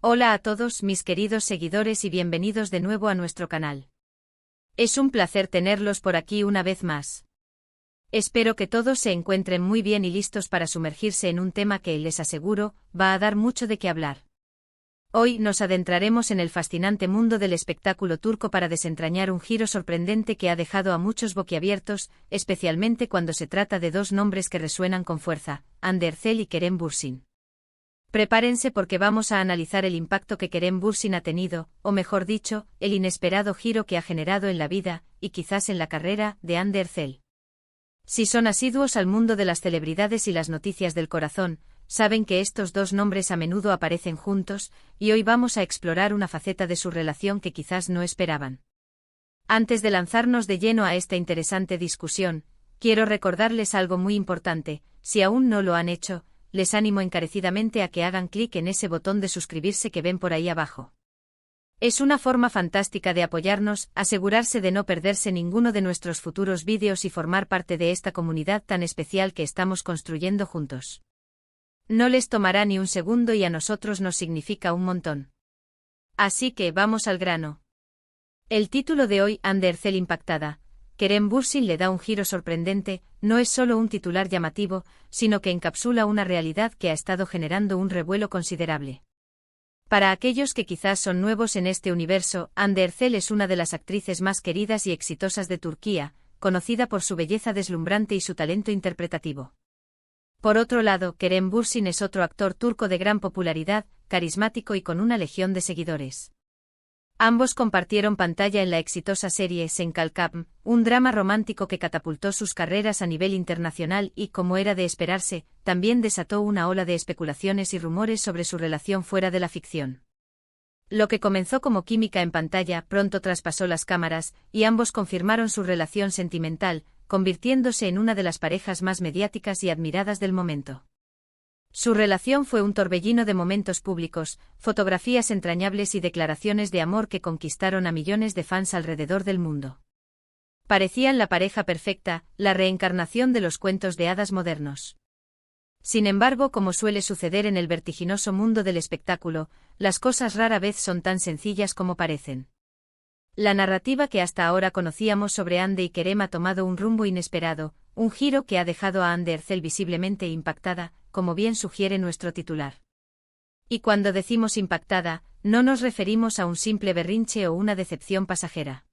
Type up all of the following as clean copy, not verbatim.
Hola a todos mis queridos seguidores y bienvenidos de nuevo a nuestro canal. Es un placer tenerlos por aquí una vez más. Espero que todos se encuentren muy bien y listos para sumergirse en un tema que, les aseguro, va a dar mucho de qué hablar. Hoy nos adentraremos en el fascinante mundo del espectáculo turco para desentrañar un giro sorprendente que ha dejado a muchos boquiabiertos, especialmente cuando se trata de dos nombres que resuenan con fuerza, Hande Erçel y Kerem Bürsin. Prepárense porque vamos a analizar el impacto que Kerem Bürsin ha tenido, o mejor dicho, el inesperado giro que ha generado en la vida, y quizás en la carrera, de Hande Erçel. Si son asiduos al mundo de las celebridades y las noticias del corazón, saben que estos dos nombres a menudo aparecen juntos, y hoy vamos a explorar una faceta de su relación que quizás no esperaban. Antes de lanzarnos de lleno a esta interesante discusión, quiero recordarles algo muy importante: si aún no lo han hecho, les animo encarecidamente a que hagan clic en ese botón de suscribirse que ven por ahí abajo. Es una forma fantástica de apoyarnos, asegurarse de no perderse ninguno de nuestros futuros vídeos y formar parte de esta comunidad tan especial que estamos construyendo juntos. No les tomará ni un segundo y a nosotros nos significa un montón. Así que vamos al grano. El título de hoy, Hande Erçel impactada. Kerem Bürsin le da un giro sorprendente, no es solo un titular llamativo, sino que encapsula una realidad que ha estado generando un revuelo considerable. Para aquellos que quizás son nuevos en este universo, Hande Erçel es una de las actrices más queridas y exitosas de Turquía, conocida por su belleza deslumbrante y su talento interpretativo. Por otro lado, Kerem Bürsin es otro actor turco de gran popularidad, carismático y con una legión de seguidores. Ambos compartieron pantalla en la exitosa serie Sen Kalkam, un drama romántico que catapultó sus carreras a nivel internacional y, como era de esperarse, también desató una ola de especulaciones y rumores sobre su relación fuera de la ficción. Lo que comenzó como química en pantalla pronto traspasó las cámaras, y ambos confirmaron su relación sentimental, convirtiéndose en una de las parejas más mediáticas y admiradas del momento. Su relación fue un torbellino de momentos públicos, fotografías entrañables y declaraciones de amor que conquistaron a millones de fans alrededor del mundo. Parecían la pareja perfecta, la reencarnación de los cuentos de hadas modernos. Sin embargo, como suele suceder en el vertiginoso mundo del espectáculo, las cosas rara vez son tan sencillas como parecen. La narrativa que hasta ahora conocíamos sobre Hande y Kerem ha tomado un rumbo inesperado, un giro que ha dejado a Hande Erçel visiblemente impactada, como bien sugiere nuestro titular. Y cuando decimos impactada, no nos referimos a un simple berrinche o una decepción pasajera.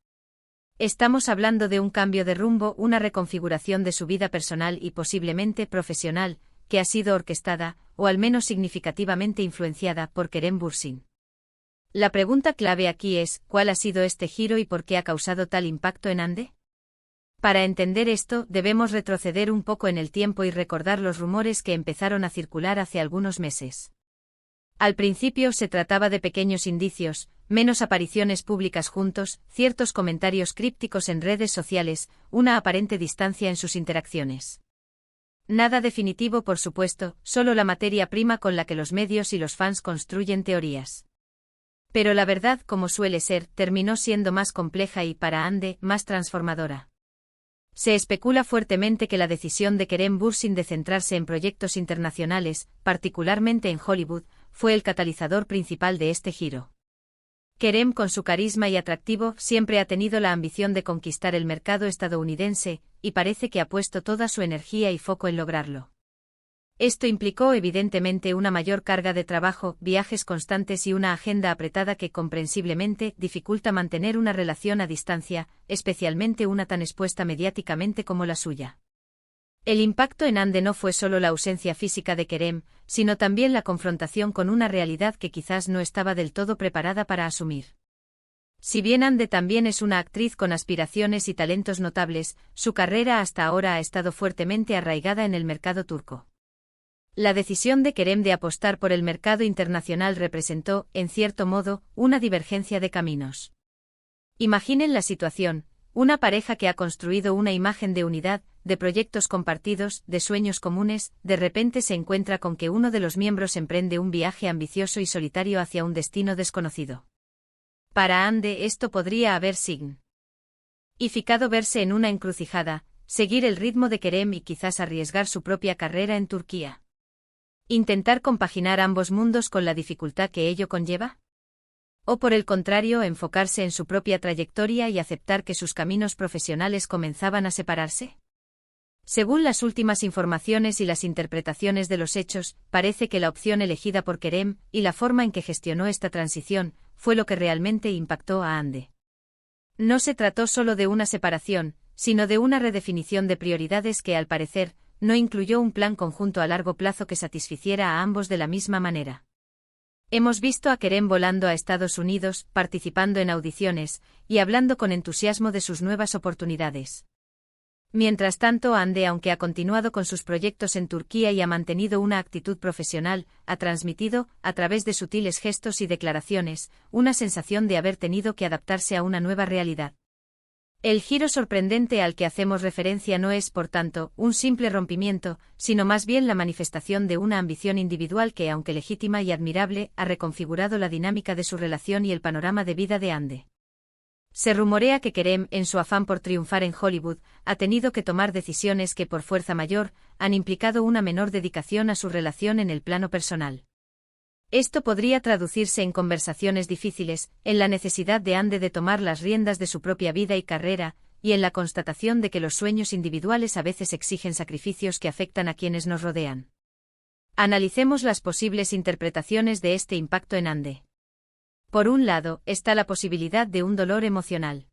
Estamos hablando de un cambio de rumbo, una reconfiguración de su vida personal y posiblemente profesional, que ha sido orquestada, o al menos significativamente influenciada, por Kerem Bürsin. La pregunta clave aquí es, ¿cuál ha sido este giro y por qué ha causado tal impacto en Hande? Para entender esto, debemos retroceder un poco en el tiempo y recordar los rumores que empezaron a circular hace algunos meses. Al principio se trataba de pequeños indicios, menos apariciones públicas juntos, ciertos comentarios crípticos en redes sociales, una aparente distancia en sus interacciones. Nada definitivo, por supuesto, solo la materia prima con la que los medios y los fans construyen teorías. Pero la verdad, como suele ser, terminó siendo más compleja y, para Hande, más transformadora. Se especula fuertemente que la decisión de Kerem Bürsin de centrarse en proyectos internacionales, particularmente en Hollywood, fue el catalizador principal de este giro. Kerem, con su carisma y atractivo, siempre ha tenido la ambición de conquistar el mercado estadounidense, y parece que ha puesto toda su energía y foco en lograrlo. Esto implicó evidentemente una mayor carga de trabajo, viajes constantes y una agenda apretada que comprensiblemente dificulta mantener una relación a distancia, especialmente una tan expuesta mediáticamente como la suya. El impacto en Hande no fue solo la ausencia física de Kerem, sino también la confrontación con una realidad que quizás no estaba del todo preparada para asumir. Si bien Hande también es una actriz con aspiraciones y talentos notables, su carrera hasta ahora ha estado fuertemente arraigada en el mercado turco. La decisión de Kerem de apostar por el mercado internacional representó, en cierto modo, una divergencia de caminos. Imaginen la situación: una pareja que ha construido una imagen de unidad, de proyectos compartidos, de sueños comunes, de repente se encuentra con que uno de los miembros emprende un viaje ambicioso y solitario hacia un destino desconocido. Para Hande esto podría haber significado verse en una encrucijada, seguir el ritmo de Kerem y quizás arriesgar su propia carrera en Turquía. ¿Intentar compaginar ambos mundos con la dificultad que ello conlleva? ¿O por el contrario, enfocarse en su propia trayectoria y aceptar que sus caminos profesionales comenzaban a separarse? Según las últimas informaciones y las interpretaciones de los hechos, parece que la opción elegida por Kerem, y la forma en que gestionó esta transición, fue lo que realmente impactó a Hande. No se trató solo de una separación, sino de una redefinición de prioridades que, al parecer, no incluyó un plan conjunto a largo plazo que satisficiera a ambos de la misma manera. Hemos visto a Kerem volando a Estados Unidos, participando en audiciones, y hablando con entusiasmo de sus nuevas oportunidades. Mientras tanto, Hande, aunque ha continuado con sus proyectos en Turquía y ha mantenido una actitud profesional, ha transmitido, a través de sutiles gestos y declaraciones, una sensación de haber tenido que adaptarse a una nueva realidad. El giro sorprendente al que hacemos referencia no es, por tanto, un simple rompimiento, sino más bien la manifestación de una ambición individual que, aunque legítima y admirable, ha reconfigurado la dinámica de su relación y el panorama de vida de Hande. Se rumorea que Kerem, en su afán por triunfar en Hollywood, ha tenido que tomar decisiones que, por fuerza mayor, han implicado una menor dedicación a su relación en el plano personal. Esto podría traducirse en conversaciones difíciles, en la necesidad de Hande de tomar las riendas de su propia vida y carrera, y en la constatación de que los sueños individuales a veces exigen sacrificios que afectan a quienes nos rodean. Analicemos las posibles interpretaciones de este impacto en Hande. Por un lado, está la posibilidad de un dolor emocional.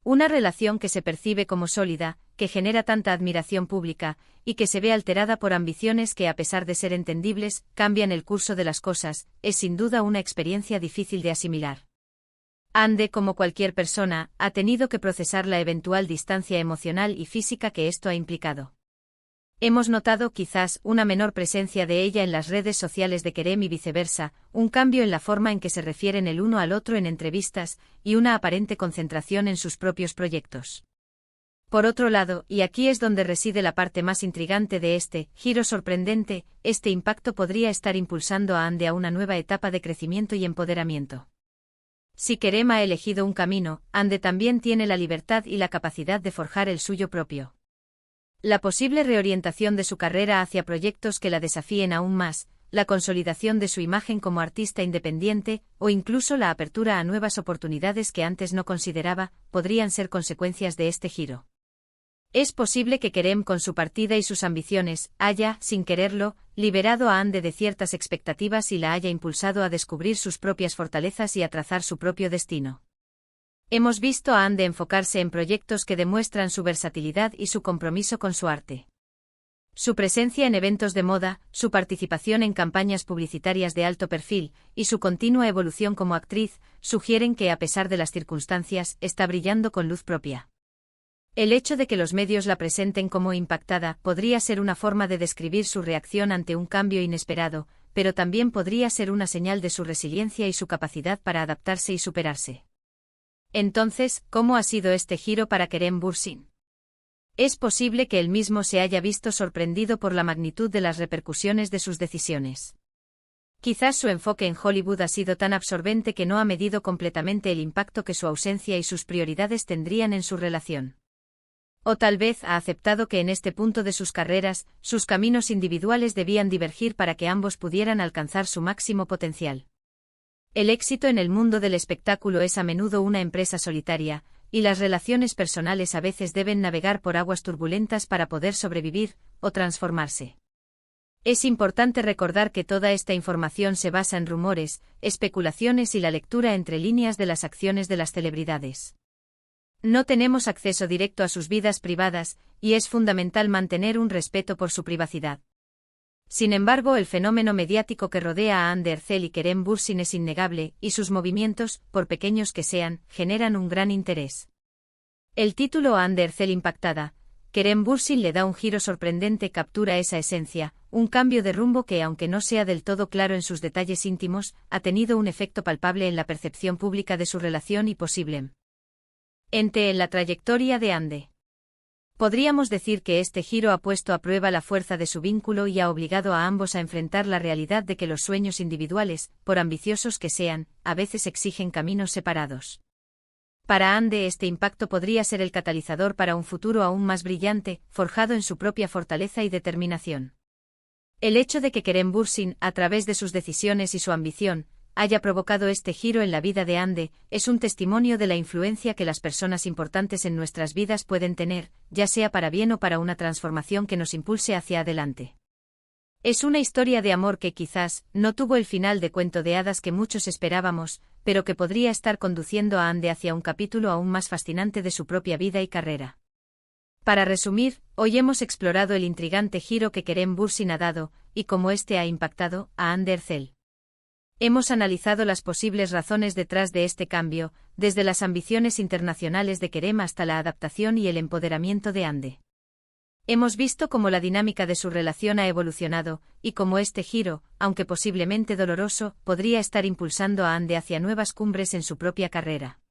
Una relación que se percibe como sólida, que genera tanta admiración pública, y que se ve alterada por ambiciones que, a pesar de ser entendibles, cambian el curso de las cosas, es sin duda una experiencia difícil de asimilar. Hande, como cualquier persona, ha tenido que procesar la eventual distancia emocional y física que esto ha implicado. Hemos notado quizás una menor presencia de ella en las redes sociales de Kerem y viceversa, un cambio en la forma en que se refieren el uno al otro en entrevistas, y una aparente concentración en sus propios proyectos. Por otro lado, y aquí es donde reside la parte más intrigante de este giro sorprendente, este impacto podría estar impulsando a Hande a una nueva etapa de crecimiento y empoderamiento. Si Kerem ha elegido un camino, Hande también tiene la libertad y la capacidad de forjar el suyo propio. La posible reorientación de su carrera hacia proyectos que la desafíen aún más, la consolidación de su imagen como artista independiente, o incluso la apertura a nuevas oportunidades que antes no consideraba, podrían ser consecuencias de este giro. Es posible que Kerem, con su partida y sus ambiciones, haya, sin quererlo, liberado a Hande de ciertas expectativas y la haya impulsado a descubrir sus propias fortalezas y a trazar su propio destino. Hemos visto a Hande enfocarse en proyectos que demuestran su versatilidad y su compromiso con su arte. Su presencia en eventos de moda, su participación en campañas publicitarias de alto perfil, y su continua evolución como actriz, sugieren que, a pesar de las circunstancias, está brillando con luz propia. El hecho de que los medios la presenten como impactada podría ser una forma de describir su reacción ante un cambio inesperado, pero también podría ser una señal de su resiliencia y su capacidad para adaptarse y superarse. Entonces, ¿cómo ha sido este giro para Kerem Bürsin? Es posible que él mismo se haya visto sorprendido por la magnitud de las repercusiones de sus decisiones. Quizás su enfoque en Hollywood ha sido tan absorbente que no ha medido completamente el impacto que su ausencia y sus prioridades tendrían en su relación. O tal vez ha aceptado que en este punto de sus carreras, sus caminos individuales debían divergir para que ambos pudieran alcanzar su máximo potencial. El éxito en el mundo del espectáculo es a menudo una empresa solitaria, y las relaciones personales a veces deben navegar por aguas turbulentas para poder sobrevivir, o transformarse. Es importante recordar que toda esta información se basa en rumores, especulaciones y la lectura entre líneas de las acciones de las celebridades. No tenemos acceso directo a sus vidas privadas, y es fundamental mantener un respeto por su privacidad. Sin embargo, el fenómeno mediático que rodea a Hande Erçel y Kerem Bürsin es innegable, y sus movimientos, por pequeños que sean, generan un gran interés. El título Hande Erçel impactada, Kerem Bürsin le da un giro sorprendente, captura esa esencia, un cambio de rumbo que, aunque no sea del todo claro en sus detalles íntimos, ha tenido un efecto palpable en la percepción pública de su relación y posible ente en la trayectoria de Hande. Podríamos decir que este giro ha puesto a prueba la fuerza de su vínculo y ha obligado a ambos a enfrentar la realidad de que los sueños individuales, por ambiciosos que sean, a veces exigen caminos separados. Para Hande este impacto podría ser el catalizador para un futuro aún más brillante, forjado en su propia fortaleza y determinación. El hecho de que Kerem Bürsin, a través de sus decisiones y su ambición, haya provocado este giro en la vida de Hande, es un testimonio de la influencia que las personas importantes en nuestras vidas pueden tener, ya sea para bien o para una transformación que nos impulse hacia adelante. Es una historia de amor que quizás no tuvo el final de cuento de hadas que muchos esperábamos, pero que podría estar conduciendo a Hande hacia un capítulo aún más fascinante de su propia vida y carrera. Para resumir, hoy hemos explorado el intrigante giro que Kerem Bürsin ha dado, y cómo este ha impactado a Hande Erçel. Hemos analizado las posibles razones detrás de este cambio, desde las ambiciones internacionales de Kerem hasta la adaptación y el empoderamiento de Hande. Hemos visto cómo la dinámica de su relación ha evolucionado, y cómo este giro, aunque posiblemente doloroso, podría estar impulsando a Hande hacia nuevas cumbres en su propia carrera.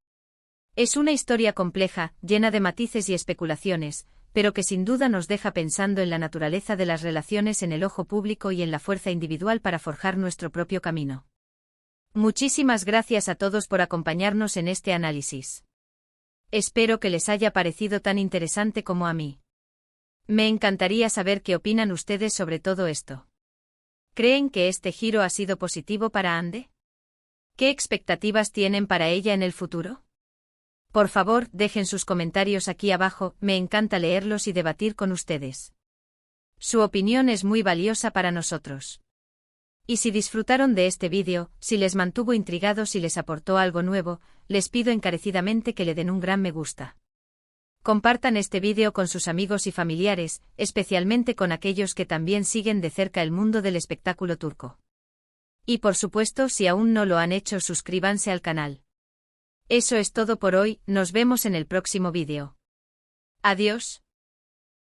Es una historia compleja, llena de matices y especulaciones, pero que sin duda nos deja pensando en la naturaleza de las relaciones en el ojo público y en la fuerza individual para forjar nuestro propio camino. Muchísimas gracias a todos por acompañarnos en este análisis. Espero que les haya parecido tan interesante como a mí. Me encantaría saber qué opinan ustedes sobre todo esto. ¿Creen que este giro ha sido positivo para Hande? ¿Qué expectativas tienen para ella en el futuro? Por favor, dejen sus comentarios aquí abajo, me encanta leerlos y debatir con ustedes. Su opinión es muy valiosa para nosotros. Y si disfrutaron de este vídeo, si les mantuvo intrigados y les aportó algo nuevo, les pido encarecidamente que le den un gran me gusta. Compartan este vídeo con sus amigos y familiares, especialmente con aquellos que también siguen de cerca el mundo del espectáculo turco. Y por supuesto, si aún no lo han hecho, suscríbanse al canal. Eso es todo por hoy, nos vemos en el próximo vídeo. Adiós.